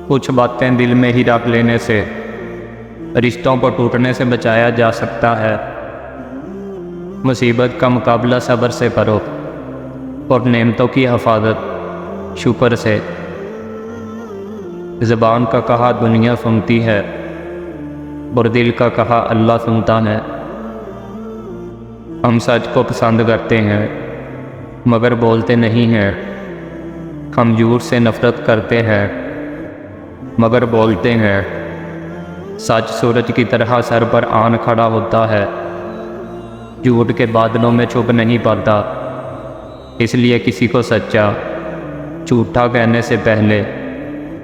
کچھ باتیں دل میں ہی رکھ لینے سے رشتوں کو ٹوٹنے سے بچایا جا سکتا ہے۔ مصیبت کا مقابلہ صبر سے کرو اور نعمتوں کی حفاظت شکر سے۔ زبان کا کہا دنیا سنتی ہے اور دل کا کہا اللہ سنتا ہے۔ ہم سچ کو پسند کرتے ہیں مگر بولتے نہیں ہیں۔ ہم جھوٹ سے نفرت کرتے ہیں مگر بولتے ہیں۔ سچ سورج کی طرح سر پر آن کھڑا ہوتا ہے، جھوٹ کے بادلوں میں چھپ نہیں پاتا۔ اس لیے کسی کو سچا جھوٹا کہنے سے پہلے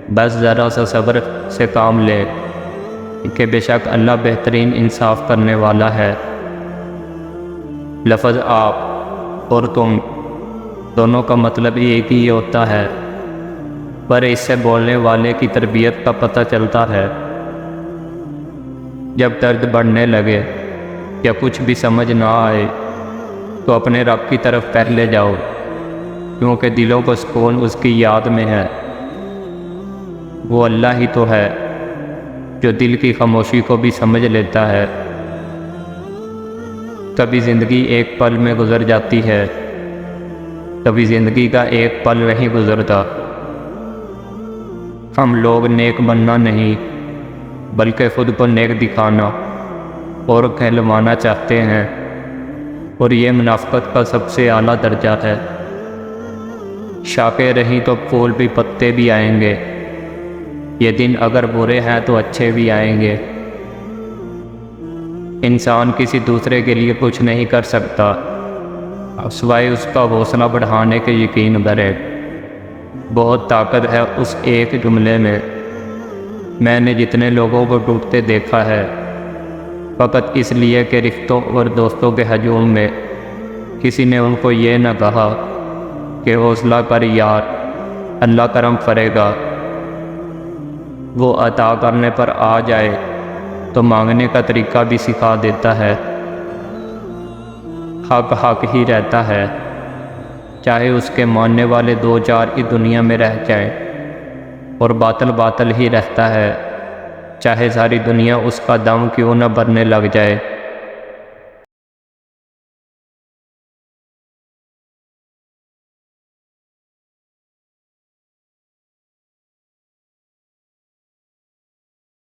بس ذرا سا صبر سے کام لے کہ بے شک اللہ بہترین انصاف کرنے والا ہے۔ لفظ آپ اور تم دونوں کا مطلب ایک ہی ہوتا ہے، پر اس سے بولنے والے کی تربیت کا پتہ چلتا ہے۔ جب درد بڑھنے لگے یا کچھ بھی سمجھ نہ آئے تو اپنے رب کی طرف پہلے جاؤ، کیونکہ دلوں کو سکون اس کی یاد میں ہے۔ وہ اللہ ہی تو ہے جو دل کی خاموشی کو بھی سمجھ لیتا ہے۔ کبھی زندگی ایک پل میں گزر جاتی ہے، کبھی زندگی کا ایک پل نہیں گزرتا۔ ہم لوگ نیک بننا نہیں بلکہ خود کو نیک دکھانا اور کہلوانا چاہتے ہیں، اور یہ منافقت کا سب سے اعلیٰ درجہ ہے۔ شاخیں رہیں تو پھول بھی پتے بھی آئیں گے، یہ دن اگر برے ہیں تو اچھے بھی آئیں گے۔ انسان کسی دوسرے کے لیے کچھ نہیں کر سکتا سوائے اس کا حوصلہ بڑھانے کے یقین بھرے۔ بہت طاقت ہے اس ایک جملے میں نے جتنے لوگوں کو ٹوٹتے دیکھا ہے فقط اس لیے کہ رشتوں اور دوستوں کے ہجوم میں کسی نے ان کو یہ نہ کہا کہ حوصلہ کر یار، اللہ کرم کرے گا۔ وہ عطا کرنے پر آ جائے تو مانگنے کا طریقہ بھی سکھا دیتا ہے۔ حق حق ہی رہتا ہے، چاہے اس کے ماننے والے دو چار کی دنیا میں رہ جائیں، اور باطل باطل ہی رہتا ہے، چاہے ساری دنیا اس کا دم کیوں نہ بھرنے لگ جائے۔